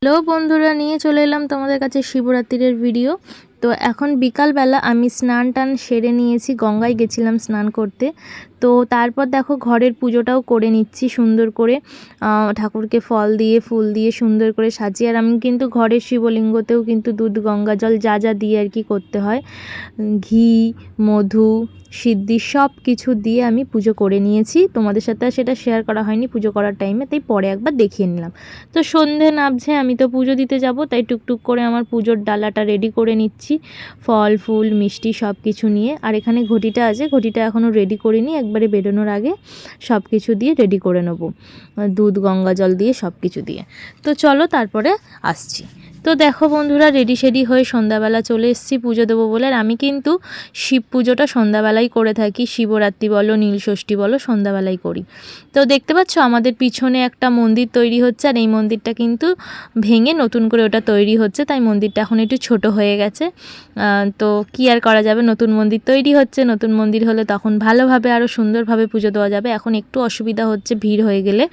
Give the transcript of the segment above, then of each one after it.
Hello বন্ধুরা, নিয়ে চলে এলাম তোমাদের কাছে শিবরাত্রির ভিডিও। তো এখন বিকালবেলা আমি স্নান টান সেরে নিয়েছি, গঙ্গায় গেছিলাম স্নান করতে। তো তারপর দেখো ঘরের পুজোটাও করে নিচ্ছি সুন্দর করে, ঠাকুরকে ফল দিয়ে ফুল দিয়ে সুন্দর করে সাজিয়ে। আর আমি কিন্তু ঘরের শিবলিঙ্গতেও কিন্তু দুধ গঙ্গা জল যা যা দিয়ে আর কি করতে হয়, ঘি মধু সিদ্ধি সব কিছু দিয়ে আমি পুজো করে নিয়েছি। তোমাদের সাথে সেটা শেয়ার করা হয়নি পুজো করার টাইমে, তাই পরে একবার দেখিয়ে নিলাম। তো সন্ধে নামছে, আমি তো পুজো দিতে যাব, তাই টুকটুক করে আমার পুজোর ডালাটা রেডি করে নিচ্ছি, ফল ফুল মিষ্টি সব কিছু নিয়ে। আর এখানে ঘটিটা আছে, ঘটিটা এখনও রেডি করিনি, একবারে বেরোনোর আগে সব কিছু দিয়ে রেডি করে নেবো, দুধ গঙ্গা জল দিয়ে সব কিছু দিয়ে। তো চলো তারপরে আসছি। তো দেখো বন্ধুরা, রেডি শেডি হয়ে সন্ধ্যাবেলা চলে এসেছি পুজো দেবো বলে। আর আমি কিন্তু শিব পুজোটা সন্ধ্যাবেলাই করে থাকি, শিবরাত্রি বলো নীলষষ্ঠী বলো সন্ধ্যাবেলাই করি। তো দেখতে পাচ্ছ আমাদের পিছনে একটা মন্দির তৈরি হচ্ছে, আর এই মন্দিরটা কিন্তু ভেঙে নতুন করে ওটা তৈরি হচ্ছে, তাই মন্দিরটা এখন একটু ছোট হয়ে গেছে। তো কী আর করা যাবে, নতুন মন্দির তৈরি হচ্ছে, নতুন মন্দির হলে তখন ভালোভাবে আরও সুন্দরভাবে পুজো দেওয়া যাবে। এখন একটু অসুবিধা হচ্ছে ভিড় হয়ে গেলে,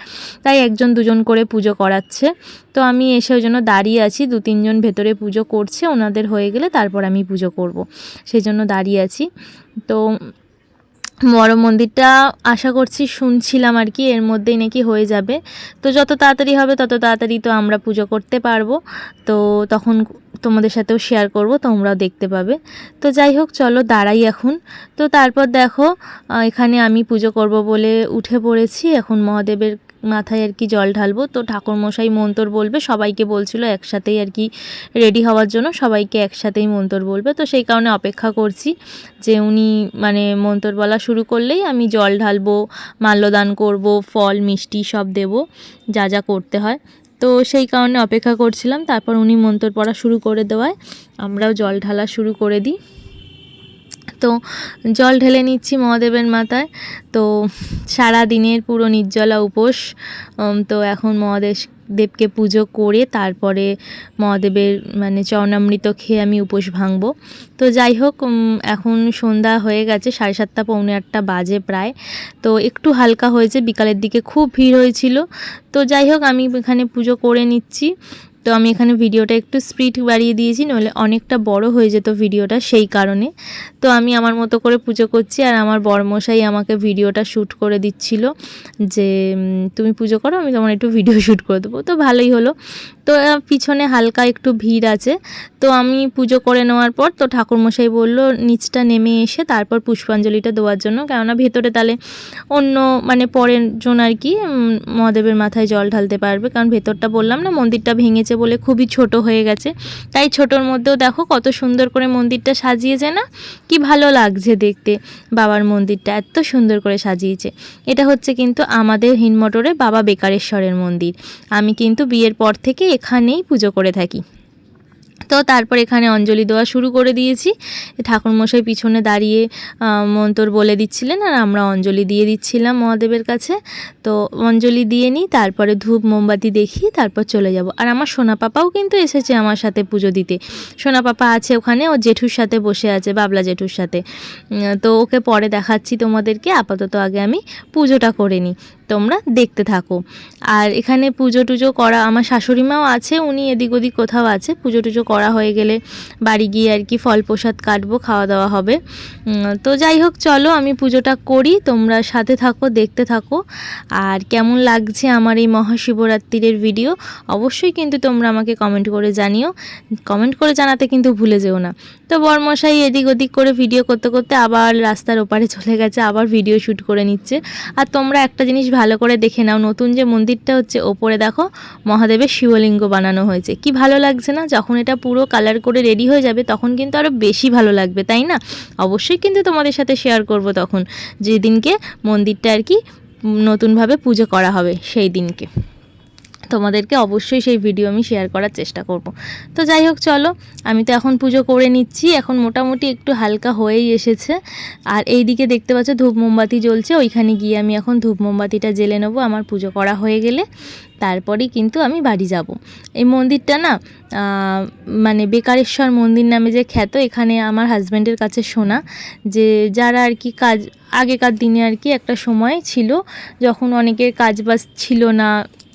তাই একজন দুজন করে পুজো করাচ্ছে। তো আমি এসে ওই জন্য দাঁড়িয়ে আছি, 2-3 জন ভেতরে পুজো করছে, ওনাদের হয়ে গেলে তারপর আমি পুজো করব, সেই জন্য দাঁড়িয়ে আছি। তো বড় মন্দিরটা আশা করছি, শুনছিলাম আর কি এর মধ্যেই নাকি হয়ে যাবে। তো যত তাড়াতাড়ি হবে তত তাড়াতাড়ি তো আমরা পুজো করতে পারবো, তো তখন তোমাদের সাথেও শেয়ার করব, তোমরাও দেখতে পাবে। তো যাই হোক চলো দাঁড়াই এখন। তো তারপর দেখো এখানে আমি পুজো করব বলে উঠে পড়েছি, এখন মহাদেবের মাথায় আর কি জল ঢালবো। তো ঠাকুরমশাই মন্তর বলবে, সবাইকে বলছিল একসাথেই আর কি রেডি হওয়ার জন্য, সবাইকে একসাথেই মন্তর বলবে। তো সেই কারণে অপেক্ষা করছি যে উনি মানে মন্তর বলা শুরু করলেই আমি জল ঢালবো, মাল্যদান করব, ফল মিষ্টি সব দেব, যা যা করতে হয়। তো সেই কারণে অপেক্ষা করছিলাম। তারপর উনি মন্তর পড়া শুরু করে দেওয়ায় আমরাও জল ঢালা শুরু করে দিই। তো জল ঢেলে নিচ্ছি মহাদেবের মাথায়। তো সারা দিনের পুরো নির্জলা উপোস। তো এখন মহাদেবকে পুজো করে তারপরে মহাদেবের মানে চরণামৃত খেয়ে আমি উপোস ভাঙবো। তো যাই হোক, এখন সন্ধ্যা হয়ে গেছে, 7:30 পৌনে 8টা বাজে প্রায়। তো একটু হালকা হয়েছে, বিকালের দিকে খুব ভিড় হয়েছিল। তো যাই হোক আমি এখানে পুজো করে নিচ্ছি। তো আমি এখানে ভিডিওটা একটু স্পিড বাড়িয়ে দিয়েছি, নইলে অনেকটা বড় হয়ে যেত ভিডিওটা, সেই কারণে। তো আমি আমার মতো করে পুজো করছি, আর আমার বরমশাই আমাকে ভিডিওটা শ্যুট করে দিচ্ছিল যে তুমি পুজো করো, আমি তোমার একটু ভিডিও শ্যুট করে দেবো। তো ভালোই হলো। তো পিছনে হালকা একটু ভিড় আছে। তো আমি পুজো করে নেওয়ার পর তো ঠাকুরমশাই বললো নিচটা নেমে এসে তারপর পুষ্পাঞ্জলিটা দেওয়ার জন্য, কেননা ভেতরে তাহলে অন্য মানে পরের জন আর কি মহাদেবের মাথায় জল ঢালতে পারবে। কারণ ভেতরটা বললাম না মন্দিরটা ভেঙেছে বলে খুবই ছোট হয়ে গেছে, তাই ছোটোর মধ্যেও দেখো কত সুন্দর করে মন্দিরটা সাজিয়েছে না, কি ভালো লাগছে দেখতে। বাবার মন্দিরটা এত সুন্দর করে সাজিয়েছে। এটা হচ্ছে কিন্তু আমাদের হিনমটরে বাবা বেকারেশ্বরের মন্দির। আমি কিন্তু বিয়ের পর থেকে এখানেই পুজো করে থাকি। তো তারপর এখানে অঞ্জলি দেওয়া শুরু করে দিয়েছি। ঠাকুরমশাই পিছনে দাঁড়িয়ে মন্তর বলে দিচ্ছিলেন, আর আমরা অঞ্জলি দিয়ে দিচ্ছিলাম মহাদেবের কাছে। তো অঞ্জলি দিয়ে নিই, তারপরে ধূপ মোমবাতি দেখি, তারপর চলে যাব। আর আমার সোনা পাপাও কিন্তু এসেছে আমার সাথে পুজো দিতে। সোনা পাপা আছে ওখানে, ও জেঠুর সাথে বসে আছে, বাবলা জেঠুর সাথে। তো ওকে পরে দেখাচ্ছি তোমাদেরকে, আপাতত আগে আমি পুজোটা করে নিই, তোমরা দেখতে থাকো। আর এখানে পুজো টুজো করা, আমার শাশুড়ি মাও আছে, উনি এদিক ওদিক কোথাও আছে। পুজো টুজো করা হয়ে গেলে বাড়ি গিয়ে আর কি ফল প্রসাদ কাটবো, খাওয়া দাওয়া হবে। তো যাই হোক চলো আমি পুজোটা করি, তোমরা সাথে থাকো, দেখতে থাকো। আর কেমন লাগছে আমার এই মহাশিবরাত্রির ভিডিও অবশ্যই কিন্তু তোমরা আমাকে কমেন্ট করে জানিও, কমেন্ট করে জানাতে কিন্তু ভুলে যেও না। তো বরমশাই এদিক ওদিক করে ভিডিও করতে করতে আবার রাস্তার ওপারে চলে গেছে, আবার ভিডিও শ্যুট করে নিচ্ছে। আর তোমরা একটা জিনিস ভালো করে দেখে নাও, নতুন যে মন্দিরটা হচ্ছে ওপরে দেখো মহাদেবের শিবলিঙ্গ বানানো হয়েছে, কি ভালো লাগছে না? যখন এটা পুরো কালার করে রেডি হয়ে যাবে তখন কিন্তু আরও বেশি ভালো লাগবে, তাই না? অবশ্যই কিন্তু তোমাদের সাথে শেয়ার করব তখন, যেদিনকে মন্দিরটা আর কি নতুনভাবে পুজো করা হবে সেই দিনকে তোমাদেরকে অবশ্যই সেই ভিডিও আমি শেয়ার করার চেষ্টা করব। তো যাই হোক চলো, আমি তো এখন পুজো করে নিচ্ছি, এখন মোটামুটি একটু হালকা হয়েই এসেছে। আর এই দিকে দেখতে পাচ্ছ ধূপ মোমবাতি জ্বলছে, ওইখানে গিয়ে আমি এখন ধূপ মোমবাতিটা জ্বেলে নেবো। আমার পুজো করা হয়ে গেলে তারপরেই কিন্তু আমি বাড়ি যাব। এই মন্দিরটা না মানে বেকারেশ্বর মন্দির নামে যে খ্যাত, এখানে আমার হাজব্যান্ডের কাছে শোনা যে যারা আর কি আগেকার দিনে আর কি একটা সময় ছিল যখন অনেকের কাজ বাজ ছিল না,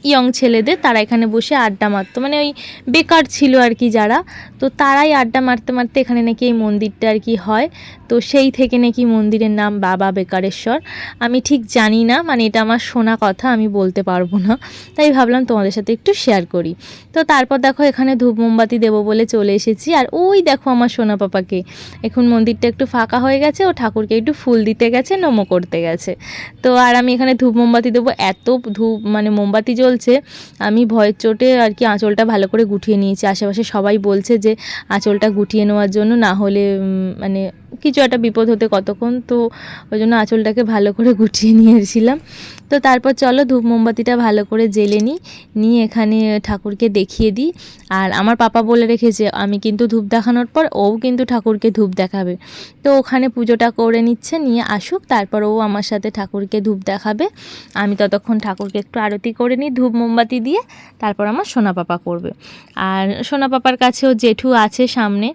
ইয়ং ছেলেদের, তারা এখানে বসে আড্ডা মারতো, মানে ওই বেকার ছিল আর কি যারা, তো তারাই আড্ডা মারতে মারতে এখানে নাকি এই মন্দিরটা আর কি হয়। তো সেই থেকে নাকি মন্দিরের নাম বাবা বেকারেশ্বর। আমি ঠিক জানি না, মানে এটা আমার শোনা কথা, আমি বলতে পারবো না, তাই ভাবলাম তোমাদের সাথে একটু শেয়ার করি। তো তারপর দেখো এখানে ধূপ মোমবাতি দেবো বলে চলে এসেছি, আর ওই দেখো আমার সোনা পাপাকে। এখন মন্দিরটা একটু ফাঁকা হয়ে গেছে, ও ঠাকুরকে একটু ফুল দিতে গেছে, নমো করতে গেছে। তো আর আমি এখানে ধূপ মোমবাতি দেবো, এত ধূপ মানে মোমবাতি জ্বলছে, আমি ভয়ের চোটে আর কি আঁচলটা ভালো করে গুটিয়ে নিয়েছি। আশেপাশে সবাই বলছে যে আঁচলটা গুটিয়ে নেওয়ার জন্য, না হলে মানে কিছু একটা বিপদ হতে কতক্ষণ, তো ওই জন্য আঁচলটাকে ভালো করে গুটিয়ে নিয়েছিলাম। তো তারপর চলো ধূপ মোমবাতিটা ভালো করে জ্বেলে নিয়ে এখানে ঠাকুরকে দেখিয়ে দিই। আর আমার পাপা বলে রেখেছে আমি কিন্তু ধূপ দেখানোর পর ও কিন্তু ঠাকুরকে ধূপ দেখাবে। তো ওখানে পুজোটা করে নিচ্ছে, নিয়ে আসুক, তারপর ও আমার সাথে ঠাকুরকে ধূপ দেখাবে। আমি ততক্ষণ ঠাকুরকে একটু আরতি করে নিই ধূপ মোমবাতি দিয়ে, তারপর আমার সোনা পাপা করবে। আর সোনা পাপার কাছেও জেঠু আছে সামনে,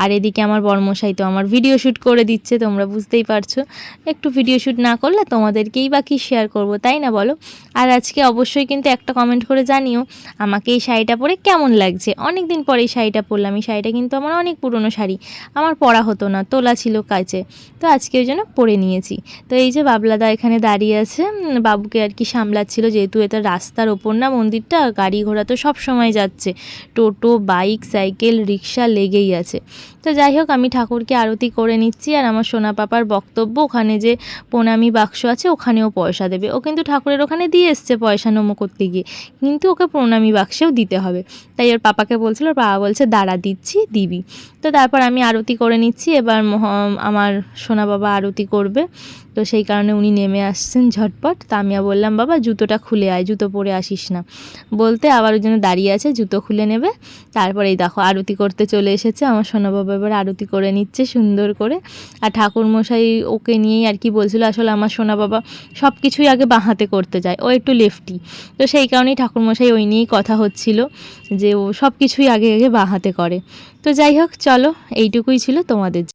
আর এদিকে আমার বরমশাই তো আমার ভিডিও শ্যুট করে দিচ্ছে, তোমরা বুঝতেই পারছো। একটু ভিডিও শ্যুট না করলে তোমাদেরকেই বা কী শেয়ার করবো, তাই না বলো? আর আজকে অবশ্যই কিন্তু একটা কমেন্ট করে জানিও আমাকে এই শাড়িটা পরে কেমন লাগছে। অনেক দিন পরে এই শাড়িটা পরলাম, এই শাড়িটা কিন্তু আমার অনেক পুরনো শাড়ি, আমার পরা হতো না, তোলা ছিল কাছে, তো আজকে ওই জন্য পরে নিয়েছি। তো এই যে বাবলাদা এখানে দাঁড়িয়ে আছে, বাবুকে আর কি সামলাচ্ছিল, যেহেতু এটা রাস্তার ওপর না মন্দিরটা, গাড়ি ঘোড়া তো সব সময় যাচ্ছে, টোটো বাইক সাইকেল রিক্সা লেগেই আছে। তো যাই হোক আমি ঠাকুরকে আরতি করে নিচ্ছি, আর আমার সোনা পাপার বক্তব্য ওখানে যে প্রণামী বাক্স আছে ওখানেও পয়সা দেবে, ও কিন্তু ঠাকুরের ওখানে দিয়ে এসছে পয়সা নমো করতে গিয়ে, কিন্তু ওকে প্রণামী বাক্সেও দিতে হবে। তাই ওর পাপাকে বলছিল, ওর বাবা বলছে দাঁড়া দিচ্ছি দিবি। তো তারপর আমি আরতি করে নিচ্ছি, এবার আমার সোনা বাবা আরতি করবে, তো সেই কারণে উনি নেমে আসছেন ঝটপট। তা আমি বললাম বাবা জুতোটা খুলে আয়, জুতো পরে আসিস না, বলতে আবার ওই জন্য দাঁড়িয়ে আছে, জুতো খুলে নেবে। তারপর এই দেখো আরতি করতে চলে এসেছে আমার সোনা বাবা, এবার আরতি করে নিচ্ছে সুন্দর করে। আর ঠাকুরমশাই ওকে নিয়েই আর কি বলছিল, আসলে আমার সোনা বাবা সব কিছুই আগে বাঁ হাতে করতে যায়, ও একটু লেফটি, তো সেই কারণেই ঠাকুরমশাই ওই নিয়েই কথা হচ্ছিল যে ও সব কিছুই আগে আগে বাঁ হাতে করে। তো যাই হোক চলো, এইটুকুই ছিল তোমাদের।